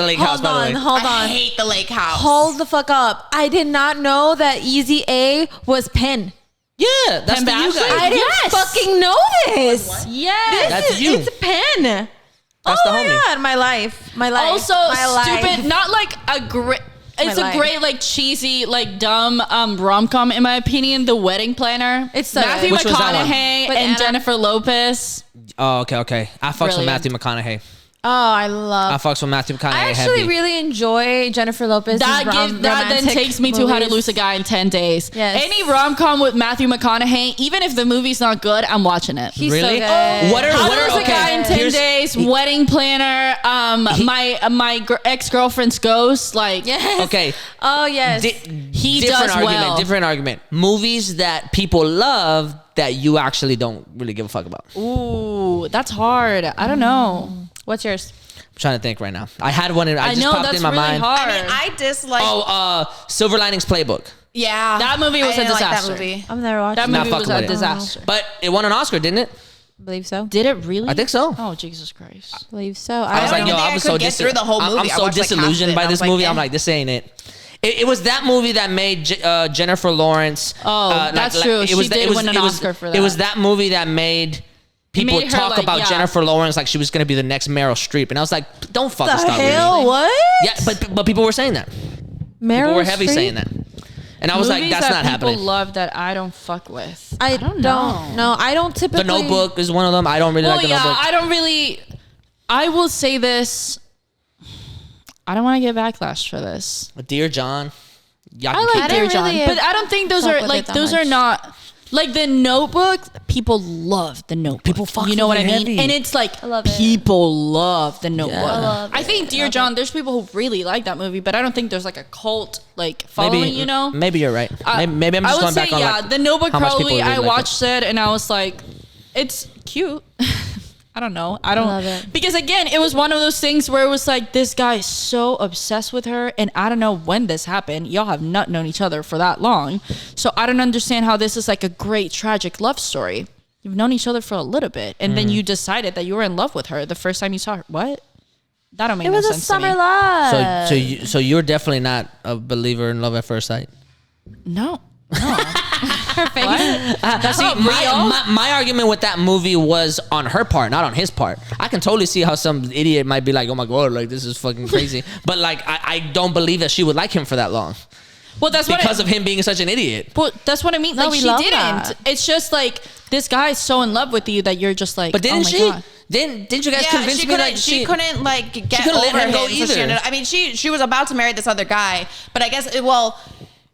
lake house, by the way. Hold on. I hate the lake house. Hold the fuck up. I did not know that Easy A was Penn. Yeah, that's the you guys. I didn't fucking know this. Yes. That's you. It's Penn. That's the my homie. God, my life. Also, my stupid. life. Not like a great. It's My a great, like, cheesy, like, dumb rom-com, in my opinion. The Wedding Planner. It's so Matthew good. Which was that one? McConaughey With and Anna- Jennifer Lopez. Oh, okay. I fucks with Brilliant. Matthew McConaughey. Oh, I love. I fucks with Matthew McConaughey I actually heavy. really enjoy Jennifer Lopez. That then takes me to How to Lose a Guy in 10 Days. Yes. Any rom-com with Matthew McConaughey, even if the movie's not good, I'm watching it. He's Really? so good. What are How to Lose a okay, Guy in 10 here's- Days, Wedding Planner, my ex-girlfriend's ghost, like, Yes. Okay. Oh yes. he different does argument, well. Different argument. Movies that people love that you actually don't really give a fuck about. Ooh, that's hard. I don't know. What's yours? I'm trying to think right now. I had one. I just know popped that's in my really mind. hard. I mean, I dislike. Silver Linings Playbook. Yeah, That movie was I a didn't like that disaster. movie. I've never watched That it. Not movie was fucking a with it. disaster. But it won an Oscar, didn't it? Believe so. Did it really? I think so. Oh, Jesus Christ. Believe so. I was I like, don't yo, think I I was could so get through the whole I'm movie. I so watched, like, half of disillusioned it, by and I this was like, movie. eh. I'm like, this ain't it. It was that movie that made Jennifer Lawrence. Oh, that's true. She did win an Oscar for that. It was that movie that made people made her, talk like, about yeah. Jennifer Lawrence like she was going to be the next Meryl Streep. And I was like, don't fucking The stop with hell? me. What? Yeah, but people were saying that. Meryl People were heavy Streep? saying that. And I was like, Movies that's that not people happening. love that I don't fuck with. I don't know. No, I don't typically. The Notebook is one of them. I don't really Well, like The yeah, Notebook. I don't really. I will say this. I don't want to get backlash for this. Dear John. Y'all I can like keep I Dear didn't John, really but I don't think those fuck are with like it that those are much. not like The Notebook. People love The Notebook. People fuck You know with what I it mean? heavy. And it's like love it. people love The Notebook. I love I think Dear John. There's people who really like that movie, but I don't think there's like a cult like following. You know? Maybe you're right. Maybe I'm I just would going back say, on yeah, like, The Notebook how much people probably really I like watched it and I was like, it's cute. I don't know. I don't love it. because again, it was one of those things where it was like this guy is so obsessed with her, and I don't know when this happened. Y'all have not known each other for that long, so I don't understand how this is like a great tragic love story. You've known each other for a little bit, and then you decided that you were in love with her the first time you saw her. What? That don't make It no was a sense to summer me. love. So you're definitely not a believer in love at first sight. No. See, my argument with that movie was on her part, not on his part. I can totally see how some idiot might be like, "Oh my god, like this is fucking crazy," but like I don't believe that she would like him for that long Well, that's because of him being such an idiot. Well, that's what I mean. No, Like we she love didn't. that. It's just like this guy is so in love with you that you're just like. But didn't oh my she? God. Didn't you guys Yeah, convince she me couldn't. like She couldn't like get couldn't let over him go so she either. ended- I mean, she was about to marry this other guy, but I guess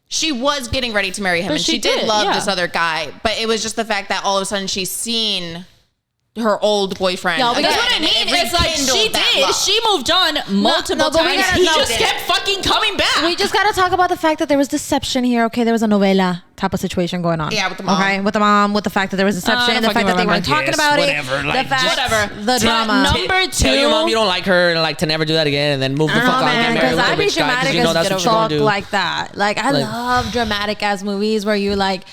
she was getting ready to marry him, But and she she did did, love yeah. this other guy. But it was just the fact that all of a sudden she's seen her old boyfriend. Yeah, we again, That's what I and mean. it It's like she rekindled that did. love. She moved on multiple but we times. gotta He know just that. kept fucking coming back. We just gotta talk about the fact that there was deception here. Okay, there was a novela type of situation going on. Yeah, with the mom. Okay, with the mom, with the fact that there was deception, don't the fact fucking that they weren't remember. talking about whatever, it, like, the fact, just- Whatever. the drama. Number two. tell your mom you don't like her and like to never do that again, and then move the I fuck don't know, on and man, get married because with I a be rich guy because dramatic you know as that's what you're fuck gonna do. like that. Like I love dramatic ass movies where you like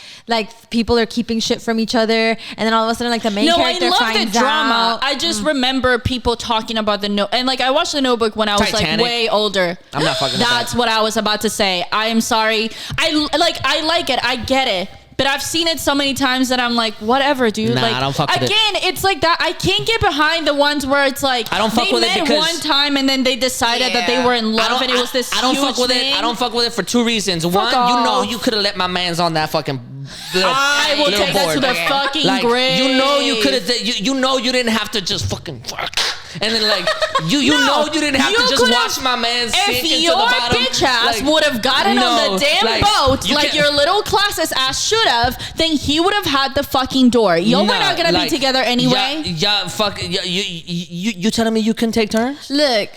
people are keeping shit from each other, and then all of a sudden like the main No, I character love the finds drama. out. I just remember people talking about the note, and like I watched the Notebook when I was Titanic. like way older. I'm not fucking with That's that. what I was about to say. I am sorry. I like it. I get it. But I've seen it so many times that I'm like, whatever, dude. Nah, like, I don't fuck with it. again, it's like that. I can't get behind the ones where it's like I don't fuck they with it met because- one time and then they decided that they were in love and it was this I don't huge fuck with thing. it. I don't fuck with it for two reasons. One, you know off. you could have let my man's on that fucking little, I will little take that to board. the fucking like, grave. You know you could have. You know you didn't have to just fucking fuck. And then like you know you didn't have you to just could've- watch my man sink If into your the bottom. bitch ass Like, would have gotten on no, the damn like, boat you like can't- your little classes ass should have, then he would have had the fucking door. Y'all were not gonna like, be together anyway. Yeah, fuck. Yeah, you telling me you can take turns? Look,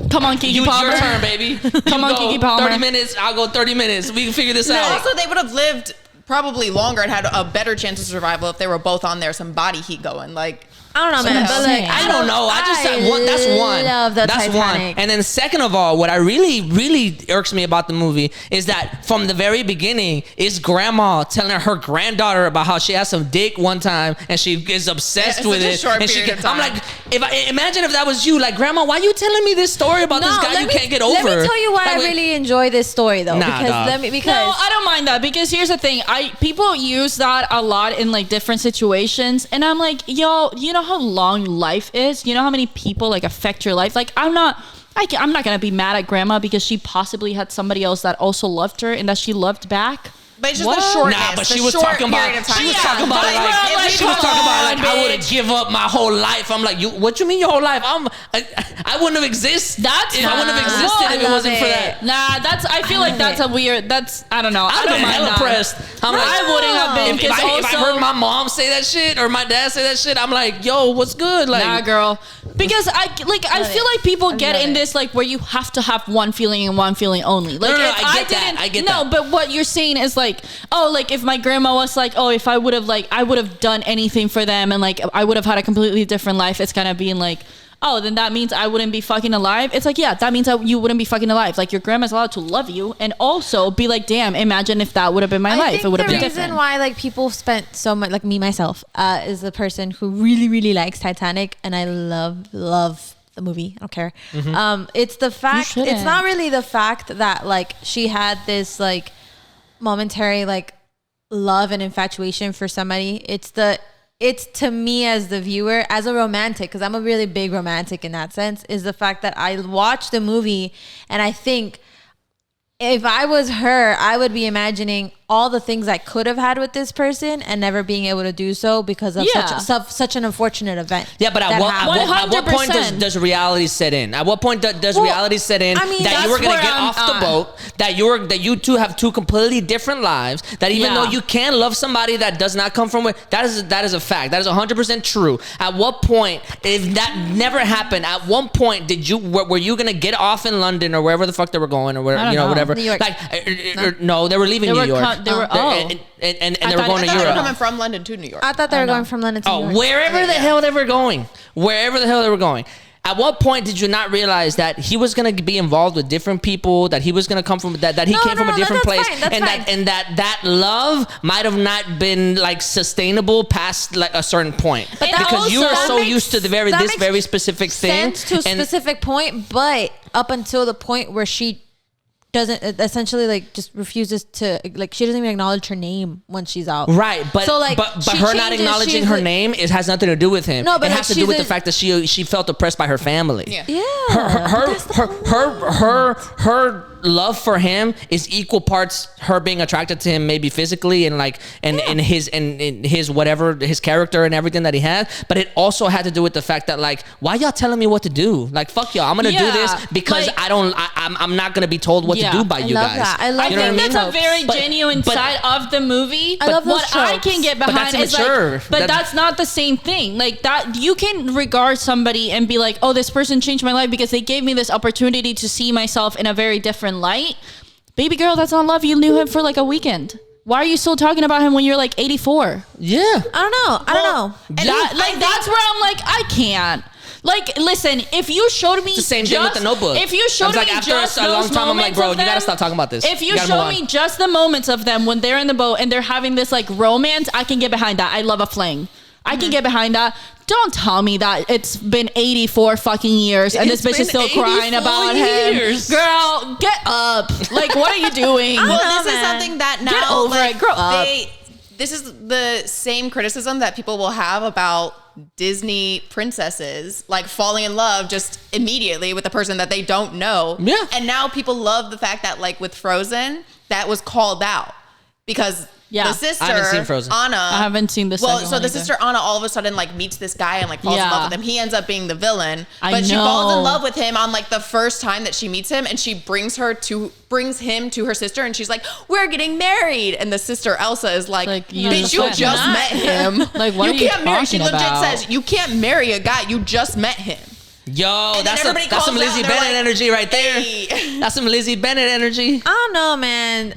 Come on, Kiki It's Palmer. your turn, baby. Come You on, go Kiki Palmer. 30 minutes. I'll go 30 minutes. We can figure this out. Also, they would have lived probably longer and had a better chance of survival if they were both on there, some body heat going. Like, I don't know, man. But like, I don't know. That's one. Love the That's Titanic. one. And then second of all, what I really irks me about the movie is that from the very beginning, is grandma telling her granddaughter about how she has some dick one time and she is obsessed with it. Short And period of time. I'm like, imagine if that was you, like, grandma, why are you telling me this story about this guy you can't get over? Let me tell you why I really enjoy this story though. Nah, dog. Because No, I don't mind that because here's the thing. People use that a lot in like different situations, and I'm like, yo, you know how long life is? You know how many people like affect your life? Like, I'm not gonna be mad at grandma because she possibly had somebody else that also loved her and that she loved back. But it's just What? the shortness. Nah, but the she was short talking about. period of time. She was talking about it like. She was talking about it like I would have give up my whole life. I'm like, what you mean your whole life? I wouldn't have existed. I wouldn't have existed if it wasn't for that. Nah, I feel like that's a weird. I don't know. I I'd don't been mind hella that. pressed. I'm like, I wouldn't have been. If I heard my mom say that shit or my dad say that shit, I'm like, yo, what's good? Like, Nah, girl. Because I feel like people get in this like where you have to have one feeling and one feeling only. Like No, if I get that. I get no, that. but what you're saying is like, oh, like if my grandma was like, oh, if I would have done anything for them and like I would have had a completely different life. It's kind of being like, oh, then that means I wouldn't be fucking alive. It's like, yeah, that means you wouldn't be fucking alive. Like your grandma's allowed to love you and also be like, damn, imagine if that would have been my life. It would have been different. The reason why like people spent so much, like me myself, is the person who really likes Titanic, and I love the movie. I don't care. It's the fact. It's not really the fact that like she had this like momentary like love and infatuation for somebody. It's to me as the viewer, as a romantic, because I'm a really big romantic in that sense, is the fact that I watch the movie and I think if I was her, I would be imagining all the things I could have had with this person and never being able to do so because of such an unfortunate event. Yeah, but at what point does reality set in? At what point does reality set in that you were gonna get off the boat, that you two have two completely different lives, that even though you can love somebody that does not come from where that is a fact. That is 100% true. At what point, if that never happened, at one point were you gonna get off in London or wherever the fuck they were going or whatever, whatever? New York. Like no, they were leaving New York. They were and they were going to They were Europe. coming from London to New York. I thought they were going from London to New York. Wherever the hell they were going. Wherever the hell they were going. At what point did you not realize that he was going to be involved with different people, that he was going to come from that he came from a different place, and that love might have not been like sustainable past like a certain point, but because you are so used to this very specific thing, to a specific point, but up until the point where she doesn't essentially like just refuses to like she doesn't even acknowledge her name when she's out. Right, but so like but her not acknowledging her name has nothing to do with him. No, but it has to do with the fact that she felt oppressed by her family. Her love for him is equal parts her being attracted to him maybe physically and like and his whatever his character and everything that he has, but it also had to do with the fact that like, why y'all telling me what to do? Like, fuck y'all, I'm gonna do this because like, I'm not gonna be told what to do by you guys. I think that's a very genuine side of the movie. I love what I can get behind is like, but that's not the same thing. Like that, you can regard somebody and be like, oh, this person changed my life because they gave me this opportunity to see myself in a very different light. Baby girl, that's not love. You knew him for like a weekend. Why are you still talking about him when you're like 84? Yeah. I don't know. And that's where I'm like, I can't. Like, listen, if you showed me it's the same thing with the Notebook. If you showed me after just a long time, I'm like, bro, you gotta stop talking about this. If you show me just the moments of them when they're in the boat and they're having this like romance, I can get behind that. I love a fling. I can get behind that. Don't tell me that it's been 84 fucking years and this bitch is still crying about him. Girl, get up. Like, what are you doing? This is something that now, get over it. Grow up. This is the same criticism that people will have about Disney princesses, like falling in love just immediately with the person that they don't know. Yeah. And now people love the fact that like with Frozen, that was called out because the sister, I haven't seen Frozen. Anna. I haven't seen the second one so the sister Anna all of a sudden like meets this guy and like falls in love with him. He ends up being the villain, but she falls in love with him on like the first time that she meets him, and she brings him to her sister, and she's like, "We're getting married." And the sister Elsa is like "Bitch, you just met him. Like, what you can't marry." She legit about? says, "You can't marry a guy. You just met him." Yo, that's some Lizzie Bennett energy right there. That's some Lizzie Bennett energy. I don't know, man.